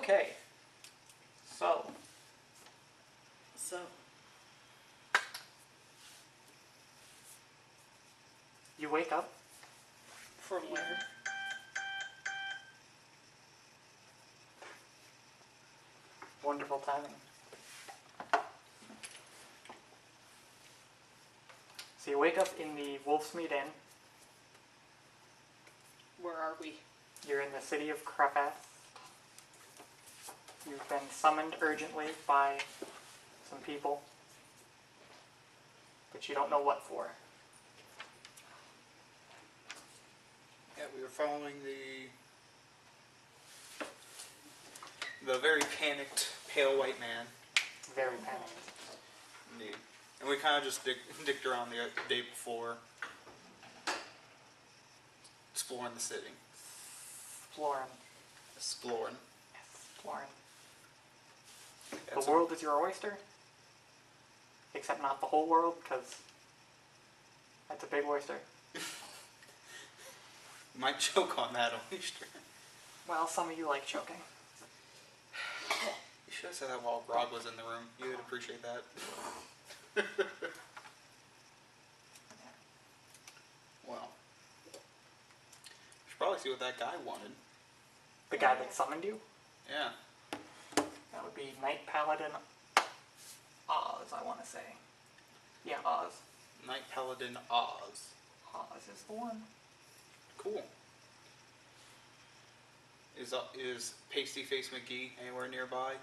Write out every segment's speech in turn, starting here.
Okay. So. You wake up. From where? Wonderful timing. So you wake up in the Wolfsmead Inn. Where are we? You're in the city of Krefath. You've been summoned urgently by some people, but you don't know what for. Yeah, we were following the very panicked pale white man. Very panicked. Indeed. And we kind of just dicked around the day before, exploring the city. Exploring. Exploring. Yes, exploring. That's The world is your oyster? Except not the whole world, because that's a big oyster. Might choke on that oyster. Well, some of you like choking. You should have said that while Grog was in the room. You would appreciate that. Well, should probably see what that guy wanted. The guy that summoned you? Yeah. That would be Knight Paladin Oz, I want to say. Yeah, Oz. Knight Paladin Oz. Oz is the one. Cool. Is Pasty Face McGee anywhere nearby?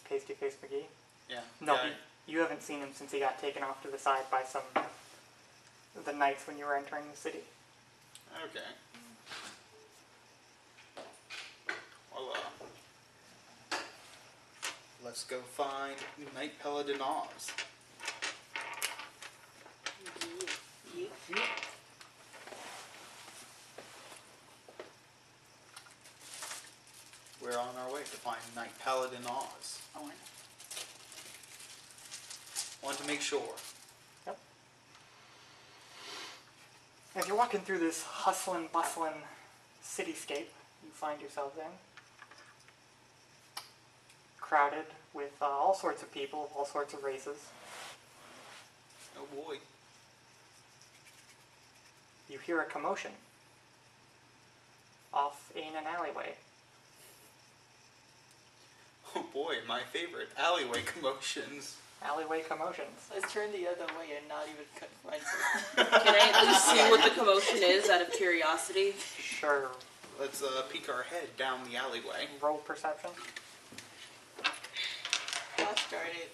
Pasty Face McGee? Yeah. No, guy. you haven't seen him since he got taken off to the side by some of the knights when you were entering the city. Okay. Well, let's go find Knight Paladin Oz. Yeah. We're on our way to find Knight Paladin Oz. Oh, I know. Want to make sure. Yep. As you're walking through this hustling, bustling cityscape you find yourselves in, crowded with all sorts of people, all sorts of races, Oh boy. you hear a commotion off in an alleyway. Oh boy, my favorite. Alleyway commotions. Alleyway commotions. Let's turn the other way and not even confront it. Can I at least see what the commotion is out of curiosity? Sure. Let's peek our head down the alleyway. Roll perception. Gosh darn it.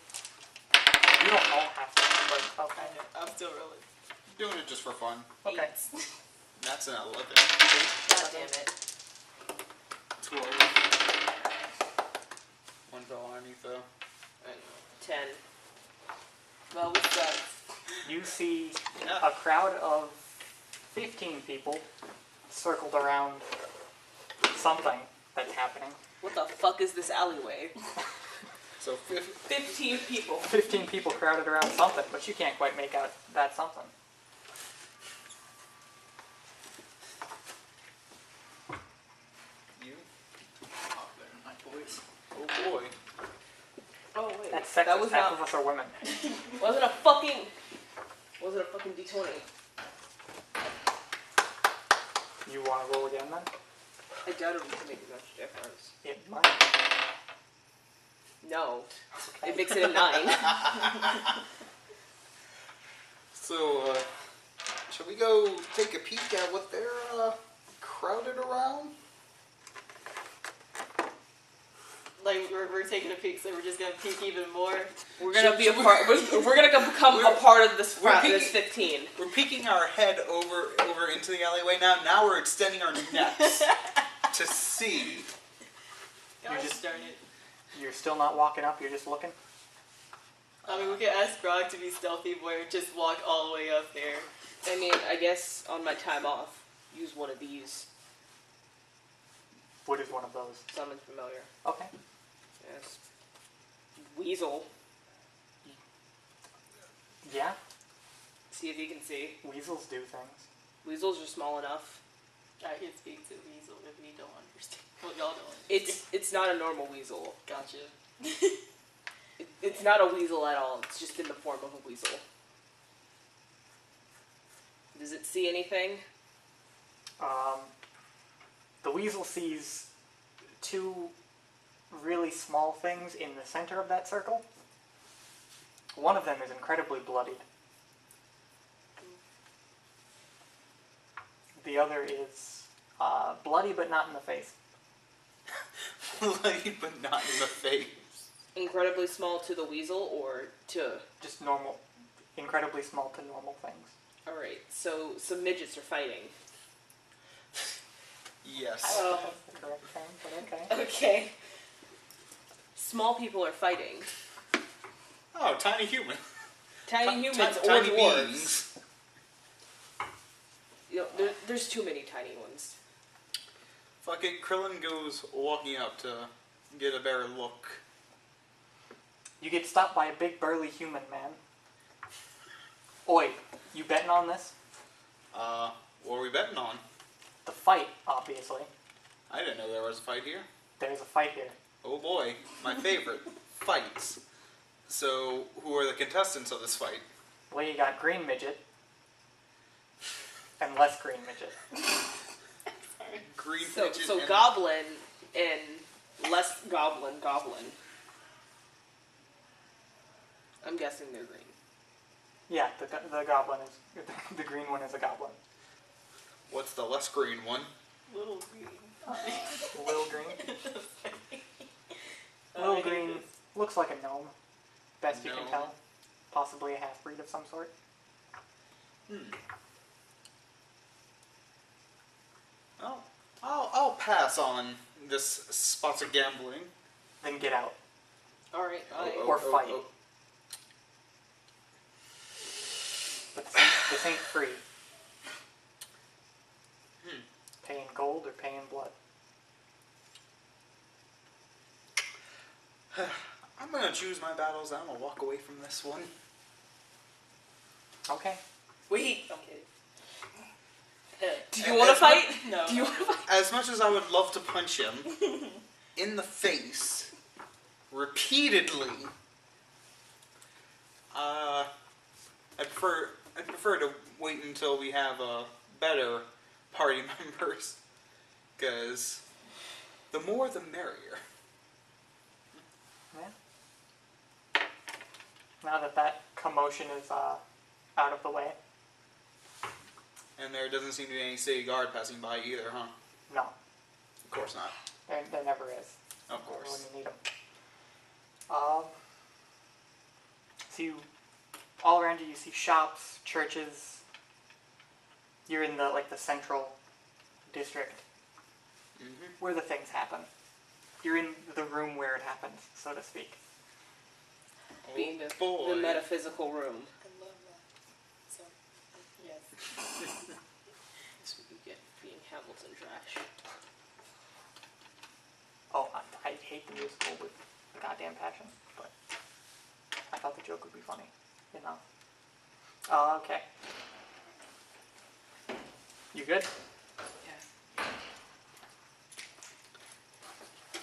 You don't all have to, but okay. I know. I'm still rolling. Doing it just for fun. Okay. That's an 11. God damn it. 12. One fell underneath though. 10. Well, what's that? You see Yeah. a crowd of 15 people circled around something that's happening. What the fuck is this alleyway? So 15 people. 15 people crowded around something, but you can't quite make out that something. you. Oh, they're my boys. Oh boy. Oh wait, That's sexist. that was Half not. of us are women. Wasn't a fucking D20. You want to roll again then? I doubt it would make much difference. It might. No, Okay. it makes it a 9. So, shall we go take a peek at what they're crowded around? Like, we're taking a peek, so we're just gonna peek even more. We're gonna be a part. We're gonna become a part of this. This 15. We're peeking our head over into the alleyway now. Now we're extending our necks to see. Gosh just- darn it. You're still not walking up, you're just looking? I mean, we could ask Grog to be stealthy, boy, or just walk all the way up there. I mean, I guess on my time off, use one of these. What is one of those? Summon familiar. Okay. Yes. Weasel. Yeah, See if you can see. weasels do things. Weasels are small enough. I can speak to Weasel if we don't understand. Well, y'all don't understand. It's not a normal weasel. Gotcha. It's not a weasel at all. It's just in the form of a weasel. Does it see anything? The weasel sees two really small things in the center of that circle. One of them is incredibly bloodied. The other is bloody but not in the face. Bloody but not in the face. Incredibly small to the weasel or to... Just normal, incredibly small to normal things. Alright, so some midgets are fighting. Yes. I don't know if that's the correct term, but okay. Okay. Small people are fighting. Oh, tiny human. Tiny humans or tiny dwarves. beings. You know, there's too many tiny ones. Fuck it, Krillen goes walking up to get a better look. You get stopped by a big burly human man. Oi, you betting on this? What are we betting on? The fight, obviously. I didn't know there was a fight here. There's a fight here. Oh boy, my favorite. Fights. So, who are the contestants of this fight? Well, you got green midget. And less green midget. Green So midget and... goblin and less goblin. I'm guessing they're green. Yeah, the goblin is... The green one is a goblin. What's the less green one? Little green. Little green. Little green looks like a gnome. Best you can Gnome. tell. Possibly a half-breed of some sort. Oh, I'll pass on this spots of gambling. Then get out. Alright, Or fight. But this ain't free. Paying gold or paying blood? I'm gonna choose my battles. I'm gonna walk away from this one. Okay. Wait. Okay. Do you want to fight? No. Do you want to fight? As much as I would love to punch him in the face repeatedly, I'd prefer to wait until we have better party members, because the more the merrier. Yeah. Now that commotion is out of the way. And there doesn't seem to be any city guard passing by either, huh? No, Of course not. there never is. Of When course. you need them. So you, all around you see shops, churches. You're in the central district where the things happen. You're in the room where it happens, so to speak. Being Oh, the boy. metaphysical room. I love that. So, yes. That's what you get being Hamilton trash. Oh, I hate the musical with goddamn passion, but I thought the joke would be funny, you know. Okay. You good? Yeah.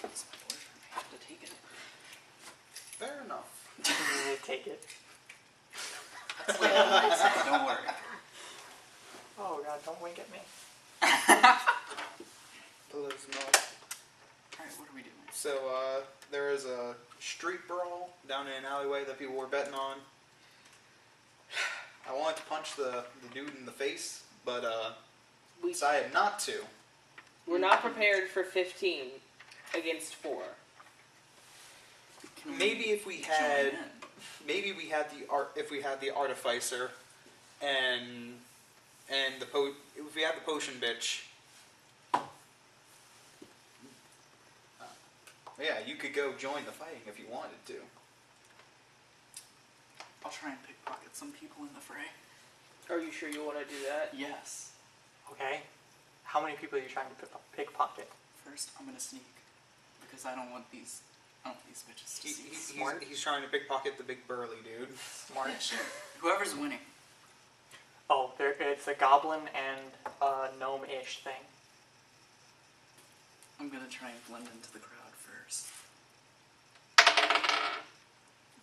It's my boyfriend. I have to take it. Fair enough. You take it. That's later tonight, so don't worry. Oh god, don't wink at me. Please not. Alright, what are we doing? So, there is a street brawl down in an alleyway that people were betting on. I wanted to punch the dude in the face, but We, decided not to. we're not prepared for 15 against 4. Can we Maybe if we join had, in? maybe we had the artificer, and if we had the potion bitch. Yeah, you could go join the fighting if you wanted to. I'll try and pickpocket some people in the fray. Are you sure you want to do that? Yes. Okay. How many people are you trying to pickpocket? First, I'm gonna sneak because I don't want these bitches to see. He's trying to pickpocket the big burly dude. Smart. Yeah, sure. Whoever's winning. Oh, it's a goblin and a gnome-ish thing. I'm gonna try and blend into the crowd first.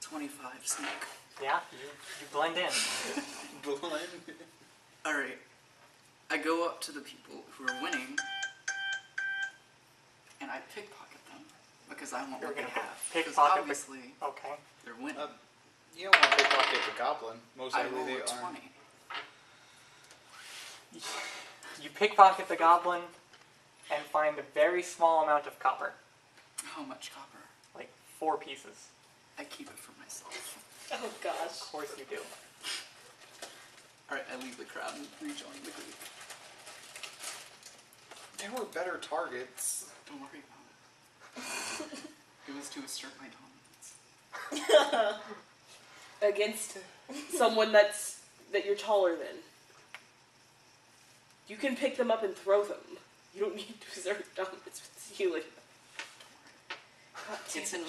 25 sneak. Yeah, you blend in. Alright. I go up to the people who are winning, and I pickpocket them, because I want You're what they gonna have. Because pickpocket obviously, Okay. they're winning. You don't want to pickpocket the goblin. Most I likely roll they a are. 20. You pickpocket the goblin and find a very small amount of copper. How much copper? Like 4 pieces. I keep it for myself. Oh gosh. Of course you do. Alright, I leave the crowd and rejoin the group. There were better targets. Don't worry about it. It was to assert my dominance. Against someone that you're taller than. You can pick them up and throw them. You don't need to exert dominance with healing. It's in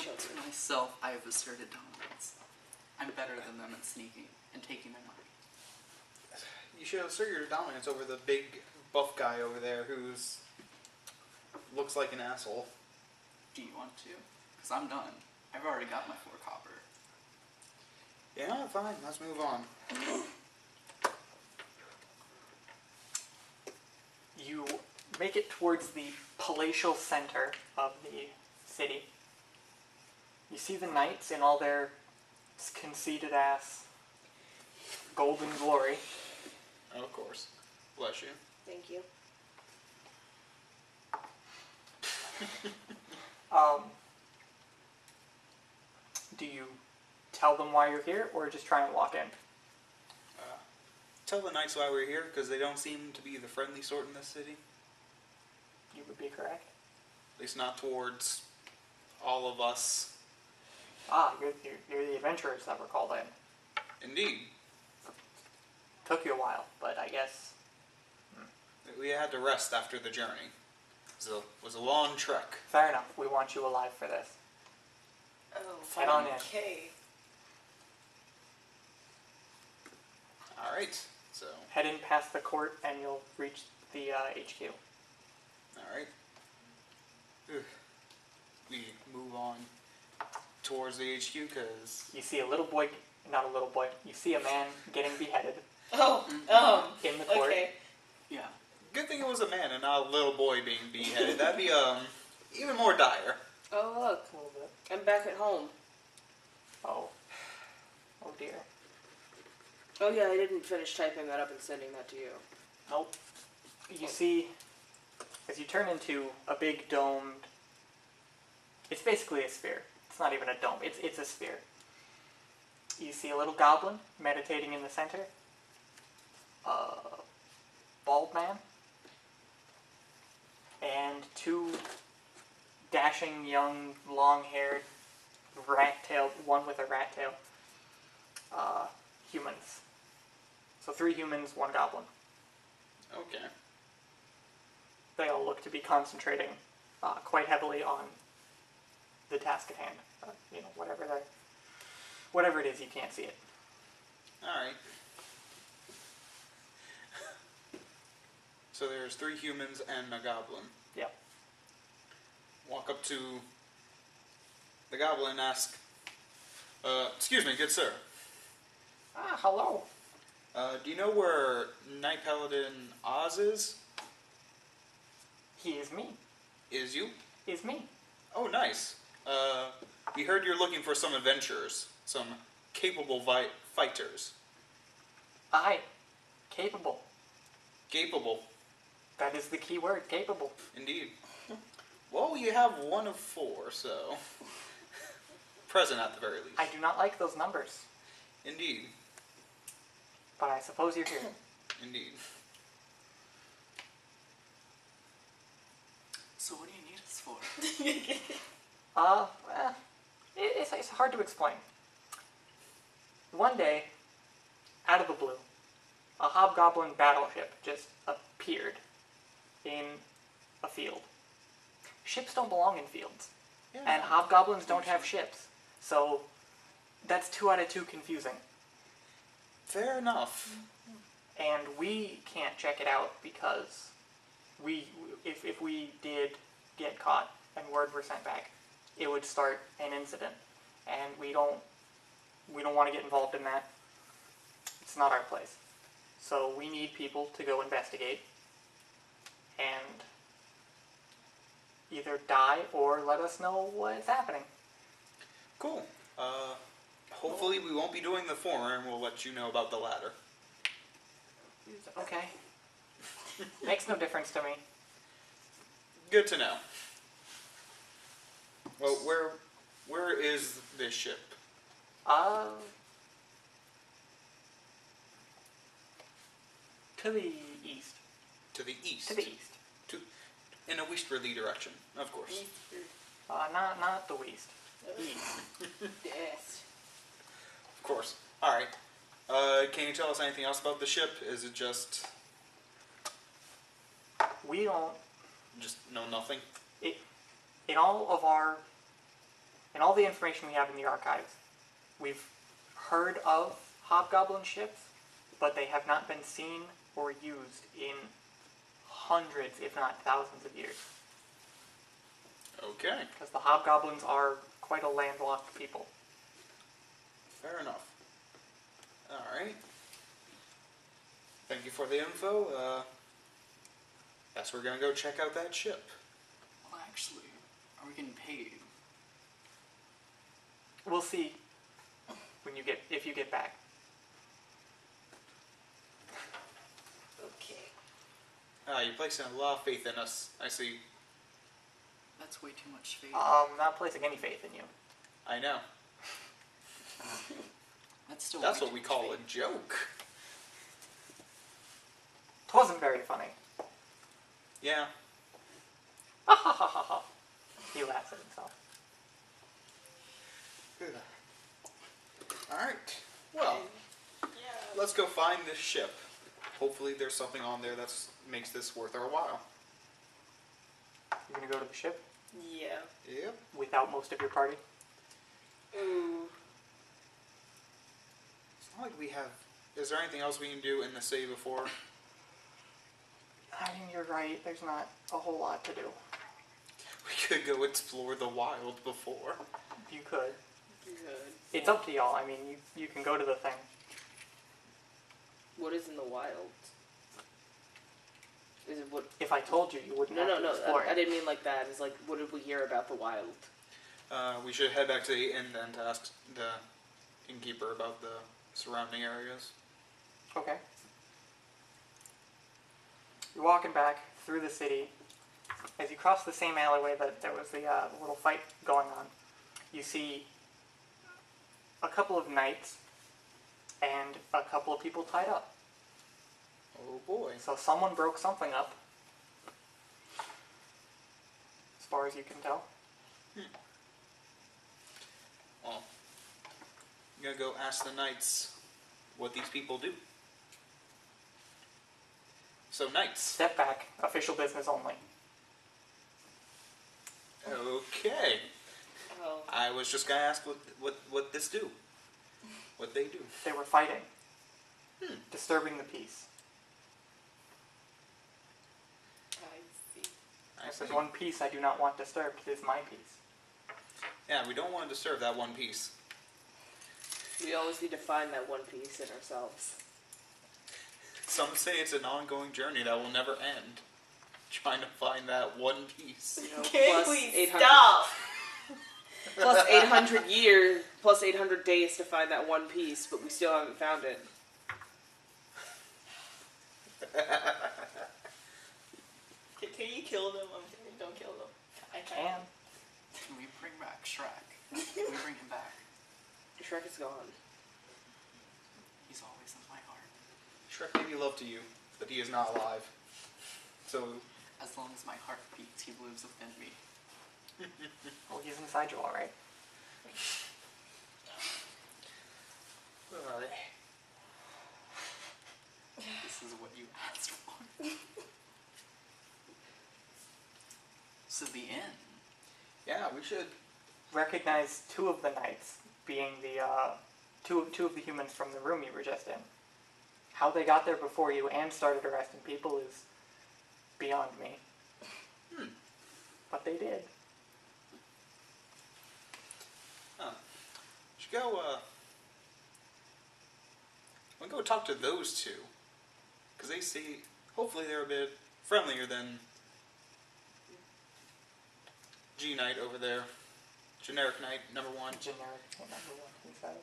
myself I have asserted dominance. I'm better than them at sneaking and taking their money. You should assert your dominance over the big buff guy over there who's looks like an asshole. Do you want to? Because I'm done. I've already got my 4 copper. Yeah, fine. Let's move on. You make it towards the palatial center of the city. You see the knights in all their conceited ass golden glory. Oh, of course. Bless you. Thank you. Do you tell them why you're here, or just try and walk in? Tell the knights why we're here, because they don't seem to be the friendly sort in this city. You would be correct. At least not towards all of us. Ah, you're the adventurers that were called in. Indeed. Took you a while, but I guess... We had to rest after the journey. It was a long trek. Fair enough. We want you alive for this. Oh, Head on in. okay. Alright, so... Head in past the court and you'll reach the HQ. Alright. We move on towards the HQ, because... You see a little boy, not a little boy, you see a man getting beheaded Oh, in the court. okay. Yeah. Good thing it was a man and not a little boy being beheaded. That'd be, even more dire. Oh look, A little bit. I'm back at home. Oh. Oh dear. Oh yeah, I didn't finish typing that up and sending that to you. Nope. You see, as you turn into a big domed... It's basically a sphere. It's not even a dome. It's a sphere. You see a little goblin meditating in the center. A bald man. And 2 dashing, young, long-haired, rat-tailed, one with a rat tail, humans. So 3 humans, 1 goblin. Okay. They all look to be concentrating quite heavily on the task at hand. Whatever it is, you can't see it. Alright. So there's 3 humans and a goblin. Yep. Walk up to the goblin and ask, excuse me, good sir. Ah, hello. Do you know where Knight Paladin Oz is? He is me. Is you? Is me. Oh, nice. We heard you're looking for some adventurers, some capable fighters. Aye. Capable. Capable, That is the key word, capable. indeed. Well, you have 1 of 4, so... Present at the very least. I do not like those numbers, Indeed. but I suppose you're here. Indeed. So what do you need us for? It's hard to explain. One day, out of the blue, a hobgoblin battleship just appeared in a field. Ships don't belong in fields, and hobgoblins don't have ships, so that's 2 out of 2 confusing. Fair enough. And we can't check it out because if we did, get caught and word were sent back, it would start an incident. And we don't want to get involved in that. It's not our place. So we need people to go investigate and either die or let us know what is happening. Cool. Hopefully we won't be doing the former, and we'll let you know about the latter. Okay. Makes no difference to me. Good to know. Well, where is this ship? To the east. To the east. To the east. In a westerly direction, of course. Not the west. East. Yes. Of course. Alright. Can you tell us anything else about the ship? Is it just We don't. know nothing? In all the information we have in the archives, we've heard of hobgoblin ships, but they have not been seen or used in hundreds, if not thousands of years. Okay. Because the hobgoblins are quite a landlocked people. Fair enough. Alright. Thank you for the info. Guess we're gonna go check out that ship. Well, actually, are we getting paid? We'll see if you get back. Okay. You're placing a lot of faith in us. I see. That's way too much faith. Not placing any faith in you. I know. That's That's way what too we much call faith. a joke. It wasn't very funny. Yeah. Ha ha ha ha ha. He laughs at himself. Alright. Well, let's go find this ship. Hopefully there's something on there that makes this worth our while. You're gonna go to the ship Yeah. Yep. without most of your party? Ooh. It's not like we have... Is there anything else we can do in the city before? I mean, you're right. There's not a whole lot to do. We could go explore the wild before. You could. Good. It's up to y'all. I mean, you can go to the thing. What is in the wild? Is it what? If I told you, you wouldn't have to explore I it. didn't mean like that. It's like, what did we hear about the wild? We should head back to the inn then to ask the innkeeper about the surrounding areas. Okay. You're walking back through the city. As you cross the same alleyway that there was the little fight going on, you see a couple of knights and a couple of people tied up. Oh boy. So someone broke something up, as far as you can tell. Well, I'm gonna go ask the knights what these people do. So knights. Step back. Official business only. Okay. Oh. I was just gonna ask what this do. What they do. They were fighting. Disturbing the peace. I see. If there's one piece I do not want disturbed, it is my piece. Yeah, we don't want to disturb that one piece. We always need to find that one piece in ourselves. Some say it's an ongoing journey that will never end. Trying to find that one piece. You know, Can plus we 800 stop? plus 800 years, plus 800 days to find that one piece, but we still haven't found it. Can you kill them? I'm kidding. Don't kill them. I Can. Can we bring back Shrek? Can we bring him back? Shrek is gone. He's always in my heart. Shrek may be love to you, but he is not alive. So, As long as my heart beats, he lives within me. Well, he's inside you, all right. This is what you asked for. So the inn. yeah, we should. Recognize two of the knights being the two of the humans from the room you were just in. How they got there before you and started arresting people is beyond me. but they did. Should go, we'll go talk to those two. Because they see, hopefully they're a bit friendlier than G Knight over there. Generic Knight, number 1. Generic number 1, he says.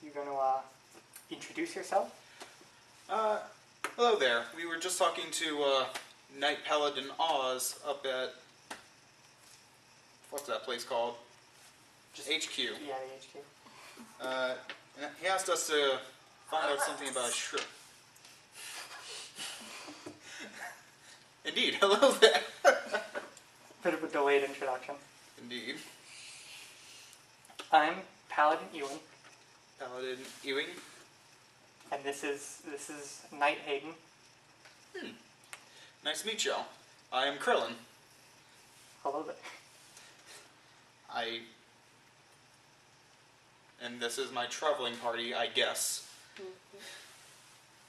You gonna introduce yourself? Hello there. We were just talking to Knight Paladin Oz up at, what's that place called? Just HQ. Yeah, the HQ. And he asked us to find out something about a shrimp. Indeed, hello there. Bit of a delayed introduction. Indeed. I'm Paladin Ewan, Paladin Ewing. and this is Knight Hayden. Nice to meet y'all. I am Krillen. Hello there. And this is my traveling party, I guess.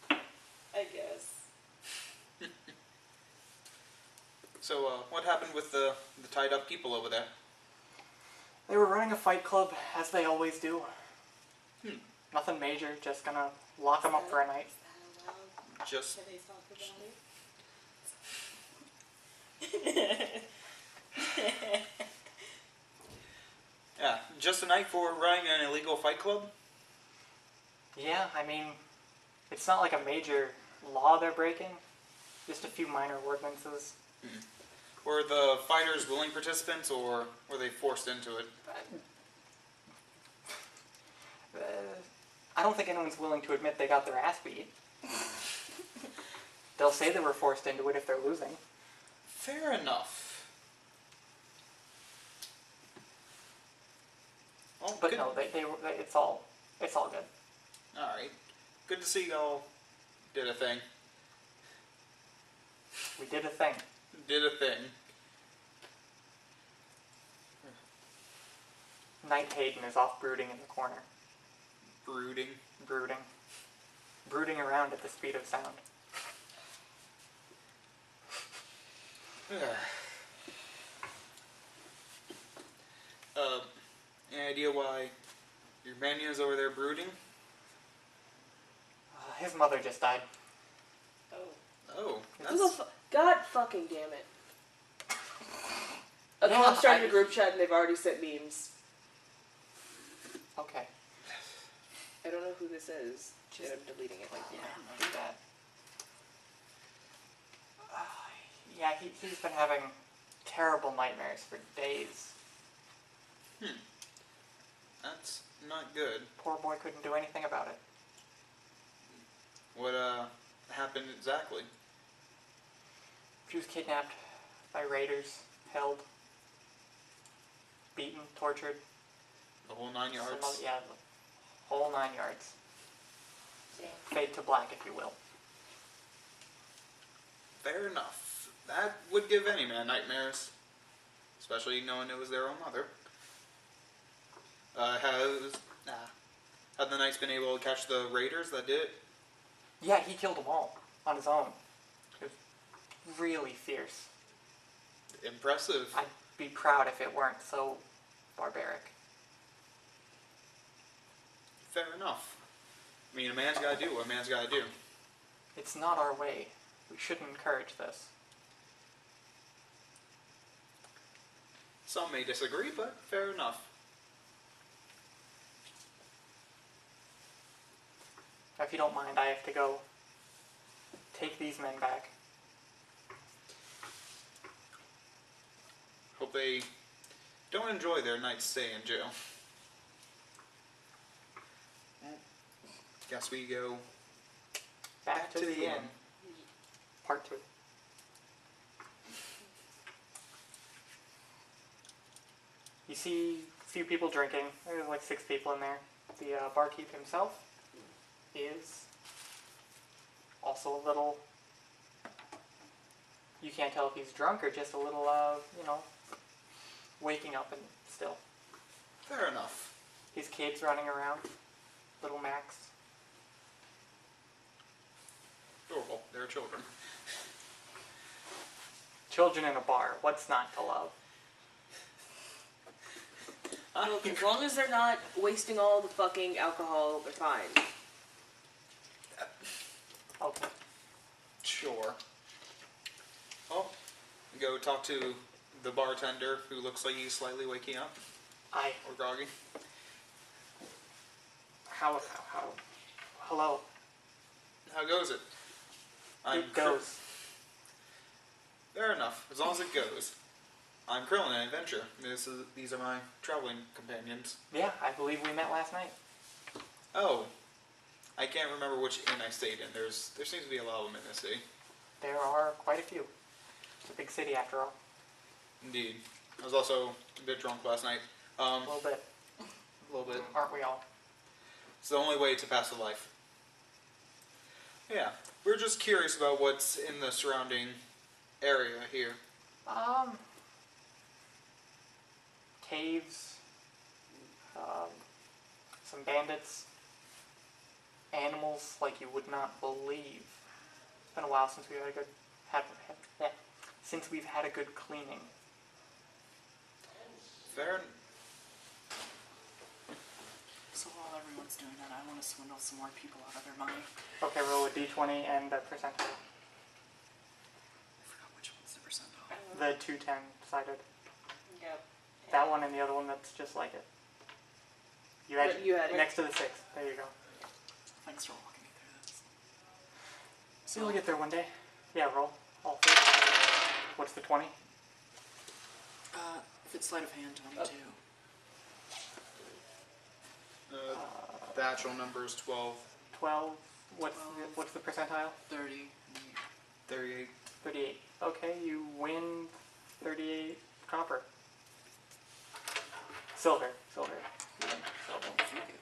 I guess. So, what happened with the tied up people over there? They were running a fight club, as they always do. Nothing major, just gonna lock them up for a night. Is that allowed? Just Can they talk about it? yeah, just a night for running an illegal fight club. Yeah, I mean, it's not like a major law they're breaking. Just a few minor ordinances. Were the fighters willing participants, or were they forced into it? I don't think anyone's willing to admit they got their ass beat. They'll say they were forced into it if they're losing. Fair enough. Well, But good. no, it's all good. All right. Good to see y'all did a thing. We did a thing. Did a thing. Knight Hayden is off brooding in the corner. Brooding. Brooding. Brooding around at the speed of sound. Any idea why your Manya's over there brooding? His mother just died. Oh. Oh, Who the that's... God fucking damn it. A Yeah, club started I- a group chat and they've already sent memes. Okay. I don't know who this is. Just I'm deleting it. Yeah, do that. Yeah, he's been having terrible nightmares for days. That's not good. Poor boy couldn't do anything about it. What, happened exactly? She was kidnapped by raiders, held, beaten, tortured. The whole 9 yards? Some other- yeah, the whole 9 yards. Damn. Fade to black, if you will. Fair enough. That would give any man nightmares. Especially knowing it was their own mother. Have the Knights been able to catch the raiders that did it? Yeah, he killed them all on his own. It was really fierce. Impressive. I'd be proud if it weren't so barbaric. Fair enough. I mean, a man's gotta do what a man's gotta do. It's not our way. We shouldn't encourage this. Some may disagree, but fair enough. If you don't mind, I have to go take these men back. Hope they don't enjoy their night's stay in jail. Guess we go Back to the inn. Part 2. You see a few people drinking. There's like 6 people in there. The barkeep himself is also a little... You can't tell if he's drunk or just a little, waking up and still. Fair enough. His kid's running around. Little Max. adorable. They're children. Children in a bar. What's not to love? Look, as long as they're not wasting all the fucking alcohol, they're fine. Okay. Sure. Oh, go talk to the bartender who looks like he's slightly waking up or groggy. How, hello. How goes it? It goes. Fair enough, as long as it goes. I'm Krillen and Adventure. These are my traveling companions. Yeah, I believe we met last night. Oh, I can't remember which inn I stayed in. There seems to be a lot of them in this city. There are quite a few. It's a big city after all. Indeed. I was also a bit drunk last night. A little bit. A little bit. Aren't we all? It's the only way to pass the life. Yeah, we're just curious about what's in the surrounding area here. Caves. Some bandits. Animals like you would not believe. It's been a while since we've had a good cleaning. Fair. So while everyone's doing that, I want to swindle some more people out of their money. Okay, roll a d20 and a percentile. I forgot which one's the percentile. The 210 sided. Yep. That one and the other one that's just like it. You had it. next to the 6. There you go. Thanks for walking me through this. So you'll get there one day. Yeah, roll. All 3. What's the 20? If it's sleight of hand, 22. The actual number is 12. 12. What's 12. what's the percentile? 30. 38. 38. Okay, you win 38 copper. Silver. You win silver. Thank you.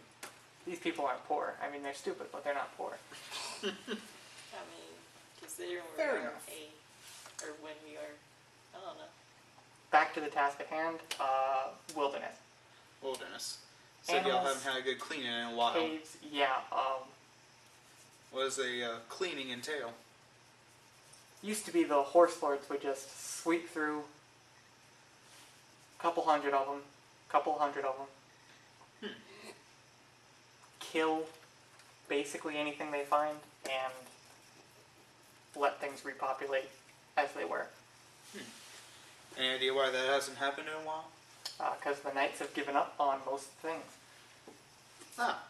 These people aren't poor. I mean, they're stupid, but they're not poor. I mean, considering Fair we're enough. or when we are, I don't know. Back to the task at hand. Wilderness. Wilderness. Said y'all Animals. haven't had a good cleaning in a while. Caves. Yeah. What does a cleaning entail? Used to be the horse lords would just sweep through. Couple hundred of them. Kill basically anything they find and let things repopulate as they were. Any idea why that hasn't happened in a while? Because the knights have given up on most things. Ah.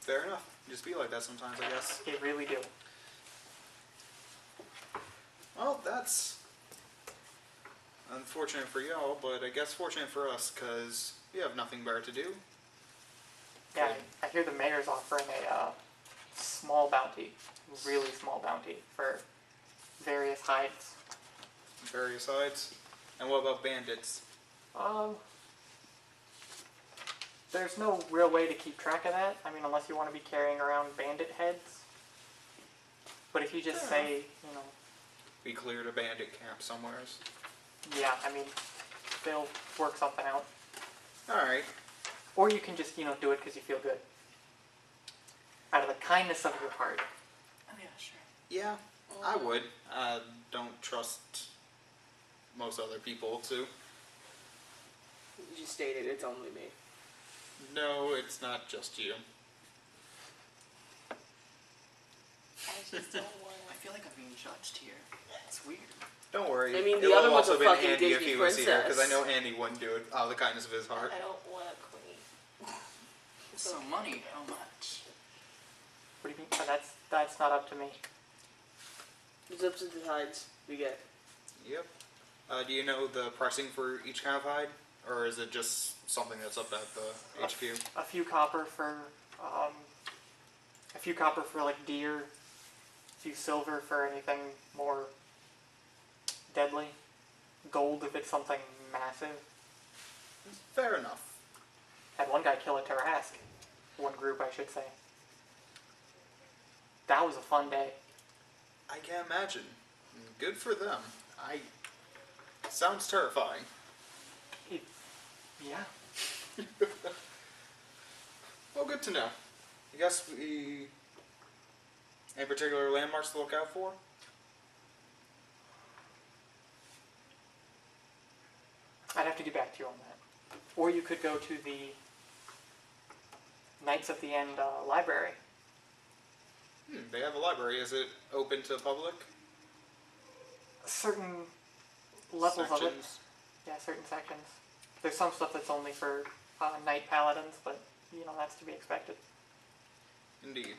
Fair enough. Just be like that sometimes, I guess. They really do. Well, that's unfortunate for y'all, but I guess fortunate for us, because we have nothing better to do. Yeah, I hear the mayor's offering a small bounty, really small bounty, for various hides. Various sides. And what about bandits? There's no real way to keep track of that. I mean, unless you want to be carrying around bandit heads. But if you just say, you know, We cleared a bandit camp somewhere. yeah, I mean, they'll work something out. Alright. Or you can just, you know, do it because you feel good. Out of the kindness of your heart. Oh yeah, sure. Yeah, I would. I don't trust most other people to. You stated it's only me. No, it's not just you. I just don't want I feel like I'm being judged here. It's weird. Don't worry. I mean, it the would other have one's also a been fucking Andy if Disney he was here, because I princess. know Andy wouldn't do it out of the kindness of his heart. I don't want a queen. So money, how much? What do you mean? Oh, that's not up to me. It's up to the hides we get. Yep. Do you know the pricing for each kind of hide? Or is it just something that's up at the HQ? A few copper for like deer. A few silver for anything more deadly. Gold if it's something massive. Fair enough. Had one guy kill a Tarrasque. One group, I should say. That was a fun day. I can't imagine. Good for them. Sounds terrifying. Yeah. Well, good to know. I guess we Any particular landmarks to look out for? I'd have to get back to you on that. Or you could go to the Knights of the End library. They have a library. Is it open to public? Certain levels of it. Sections? Yeah, certain sections. There's some stuff that's only for Knight Paladins, but, you know, that's to be expected. Indeed.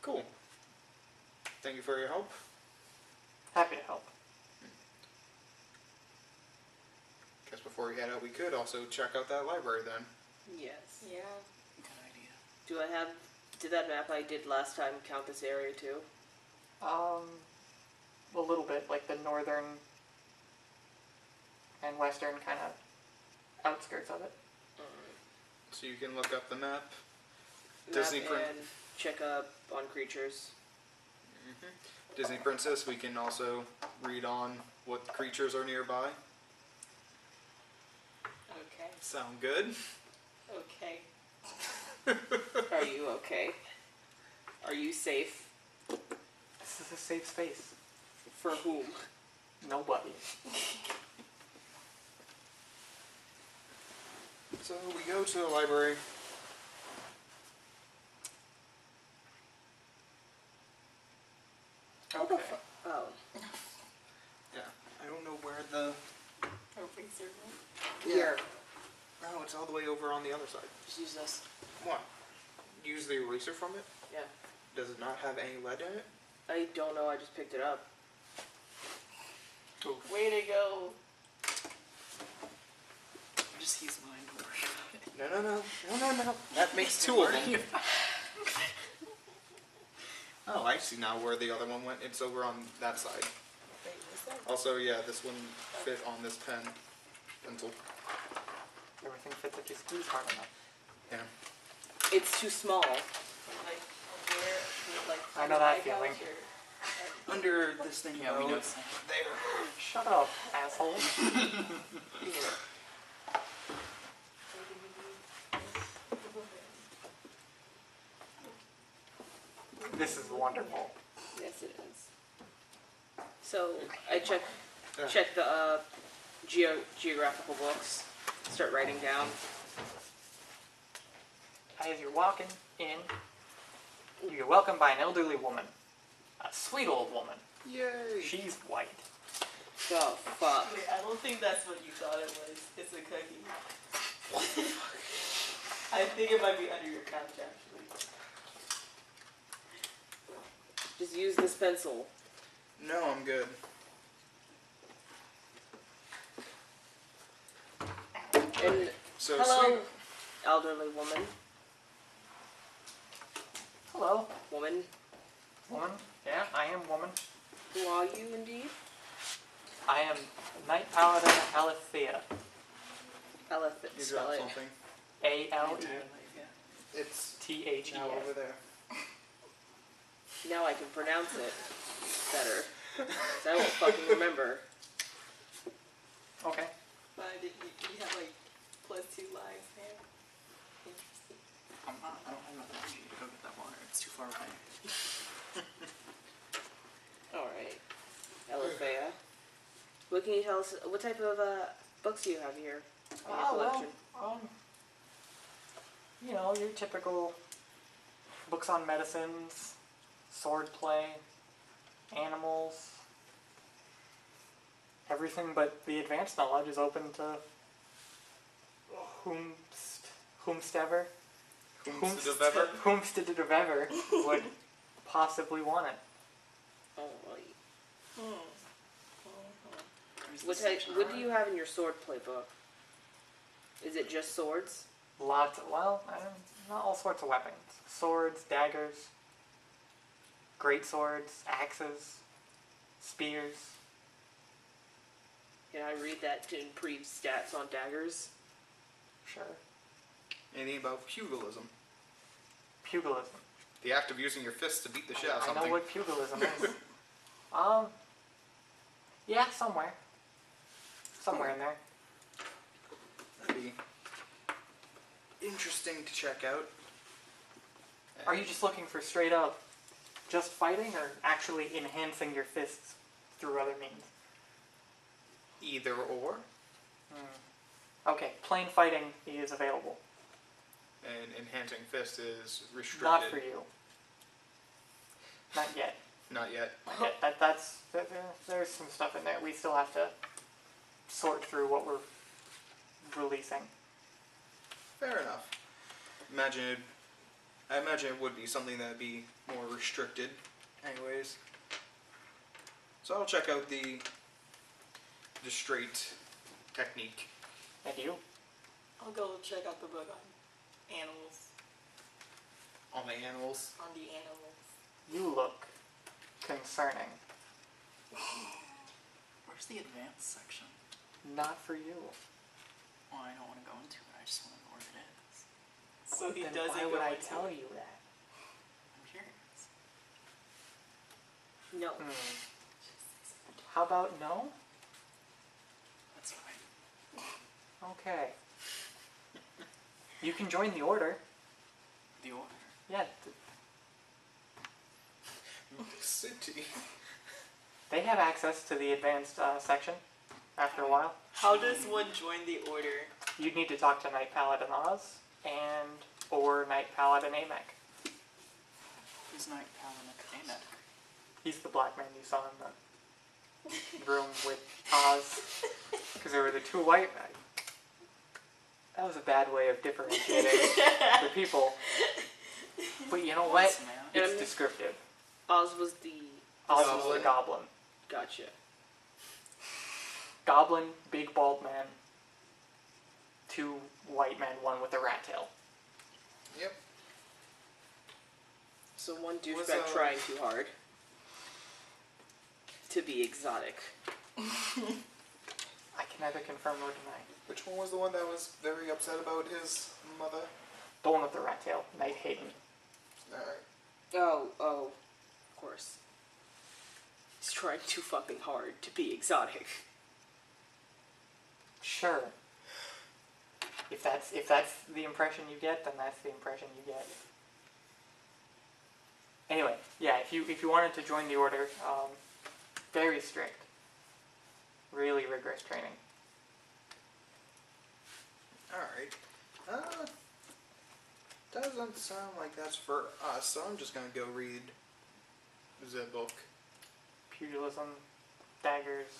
Cool. Thank you for your help. Happy to help. Guess before we head out, we could also check out that library then. Yes. Yeah. Good idea. Did that map I did last time count this area too? A little bit, like the northern and western kind of outskirts of it. So you can look up the map. Map Disney and check up on creatures. Disney Princess, we can also read on what creatures are nearby. Okay. Sound good? Okay. Are you okay? Are you safe? This is a safe space. For whom? Nobody. So we go to the library. Okay. Oh. Yeah. I don't know where the... Open circle. Here. No, it's all the way over on the other side. Just use this. What? Use the eraser from it? Yeah. Does it not have any lead in it? I don't know, I just picked it up. Way to go. Just use mine. Don't worry about it. No. That makes two of them. Oh, I see now where the other one went. It's over on that side. Wait, what's that? Also, yeah, this one fit on this pencil. Everything fits if you squeeze hard enough. Yeah. It's too small. Like, where, like, I know that my couch feeling. or- Under this thing. Yeah, we know. There. Shut up, asshole. This is wonderful. Yes, it is. So, I check Yeah. the geographical books. Start writing down. As you're walking in, you're welcomed by an elderly woman. A sweet old woman. Yay. She's white. Oh, fuck. Wait, I don't think that's what you thought it was. It's a cookie. I think it might be under your couch, actually. Just use this pencil. No, I'm good. And So hello, sweet. elderly woman. Hello, Woman. woman. Yeah, I am woman. Who are you, indeed? I am Knight Paladin Alethea. Elephant. You Spell dropped it. something. A-L-E-T-H-E-S. It's T-H-E-S. now over there. Now I can pronounce it better. 'Cause I won't fucking remember. Okay. But you have like +2 lives there. Interesting. I don't have enough energy to go get that water. It's too far away. Alright. Elephea. What can you tell us? What type of books do you have here in your collection? You know, your typical books on medicines, swordplay, animals. Everything but the advanced knowledge is open to whomstever would possibly want it. Alright. There's What this type? section What on do it. you have in your swordplay book? Is it just swords? Lots of, not all sorts of weapons. Swords, daggers, great swords, axes, spears. Can I read that to improve stats on daggers? Sure. Anything about pugilism? Pugilism. The act of using your fists to beat the shit out of I something. know what pugilism is. Yeah, somewhere. Somewhere in there. That'd be interesting to check out. Are you just looking for straight up just fighting or actually enhancing your fists through other means? Either or. Okay, plain fighting is available. And enhancing fist is restricted. Not for you. Not yet. Not yet. Not yet. There's some stuff in there. We still have to sort through what we're releasing. Fair enough. I imagine it would be something that would be more restricted anyways. So I'll check out the straight technique. And you? I'll go check out the book on animals. On the animals. On the animals. You look concerning. Where's the advanced section? Not for you. Well, I don't want to go into it. I just want to know where it is. So he Then doesn't why go would I into tell it. you that? I'm curious. No. How about no? That's fine. Okay. You can join the order. The order. Yeah, City. they have access to the advanced section after a while. How does one join the order? You'd need to talk to Knight Paladin Oz or Knight Paladin Amek. Who's Knight Paladin Amek? He's the black man you saw in the room with Oz. Because there were the two white men. That was a bad way of differentiating the people. But you know what? Once, man. It's descriptive. Oz was the... Oz was the goblin. Gotcha. Goblin, big bald man. Two white men, one with a rat tail. Yep. So one Was, douchebag trying too hard to be exotic. I can neither confirm nor deny. Which one was the one that was very upset about his mother? The one with the rat tail, Knight Hayden. Alright. Oh, of course. He's trying too fucking hard to be exotic. Sure. If that's the impression you get, then that's the impression you get. Anyway, yeah, if you wanted to join the order, very strict, really rigorous training. Alright. Doesn't sound like that's for us, so I'm just gonna go read the book. Pugilism, daggers,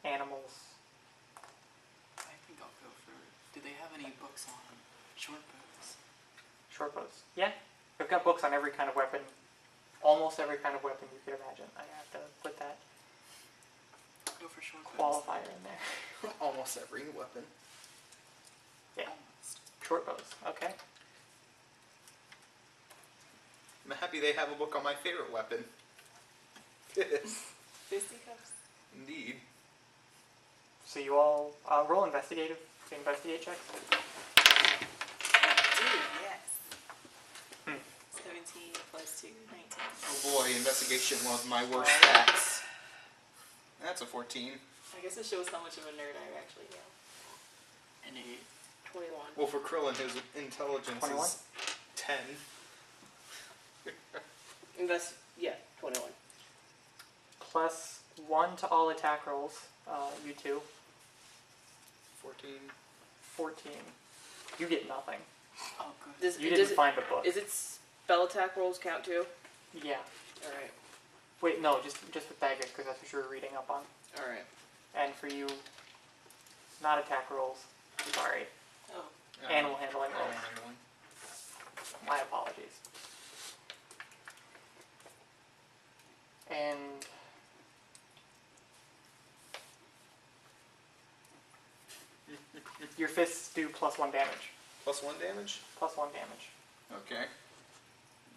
animals. I think I'll go for... Do they have any books on short bows? Short bows. Yeah, they've got books on every kind of weapon, almost every kind of weapon you could imagine. I have to put that I'll go for short bows. qualifier in there. Almost every weapon. Yeah, Almost. short bows. Okay. I'm happy they have a book on my favorite weapon. Fisticuffs? Indeed. So you all roll investigate checks. Dude, yes. 17 plus 2, 19. Oh boy, investigation was my worst stats. That's a 14. I guess it shows how much of a nerd I actually am. An 8. 21. Well, for Krillen, his intelligence 21? is 10. Yeah, 21. Plus 1 to all attack rolls. You two. 14. 14. You get nothing. Oh, good. Does, You does didn't it, find a book. is it spell attack rolls count too? Yeah. Alright. Wait, no, just with daggers, because that's what you were reading up on. Alright. And for you, not attack rolls. Sorry. Oh. Animal handling Animal rolls. handling. My apologies. And your fists do +1 damage. Plus 1 damage? +1 damage. Okay.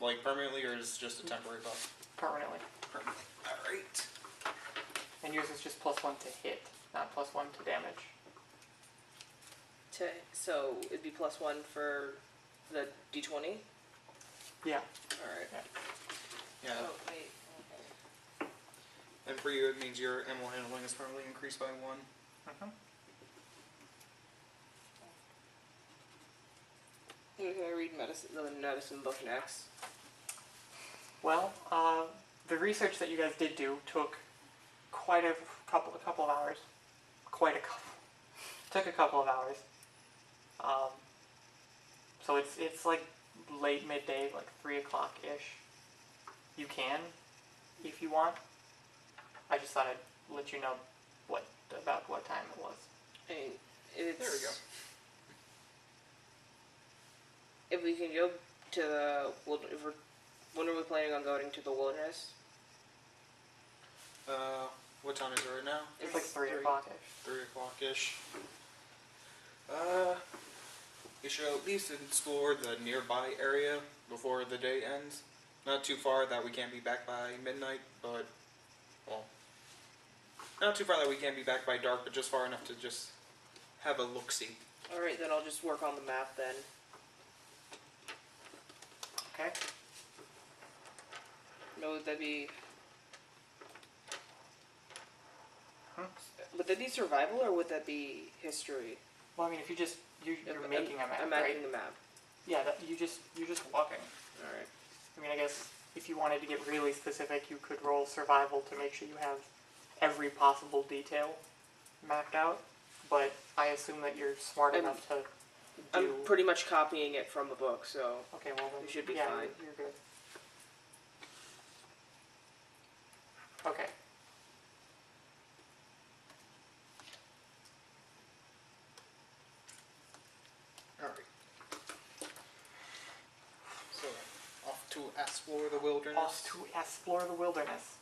Like permanently, or is it just a temporary buff? Permanently. Permanently. Alright. And yours is just +1 to hit, not +1 to damage. So it'd be +1 for the d20? Yeah. Alright. Yeah. Oh, wait. Okay. And for you, it means your animal handling is permanently increased by 1. Mm-hmm. Can I read the medicine book next? Well, research that you guys did do took quite a couple of hours. Took a couple of hours. So it's like late midday, like 3 o'clock ish. You can, if you want. I just thought I'd let you know about what time it was. I mean, it's, There we go. If we can go to the when are we planning on going to the wilderness? What time is it right now? It's like 3 o'clock ish. 3 o'clock ish. We should at least explore the nearby area before the day ends. Not too far that we can't be back by midnight, but, well, not too far that we can't be back by dark, but just far enough to just have a look-see. Alright, then I'll just work on the map then. Okay. No, would that be... Hmm? Would that be survival or would that be history? Well, I mean, if you're making a map, I'm right? making the map. Yeah, you're just walking. Alright. I mean, I guess if you wanted to get really specific, you could roll survival to make sure you have every possible detail mapped out. But I assume that you're smart enough to do... I'm pretty much copying it from a book, so... Okay, well then... We should be yeah, fine. You're good. Okay. Alright. So, off to explore the wilderness. Off to explore the wilderness.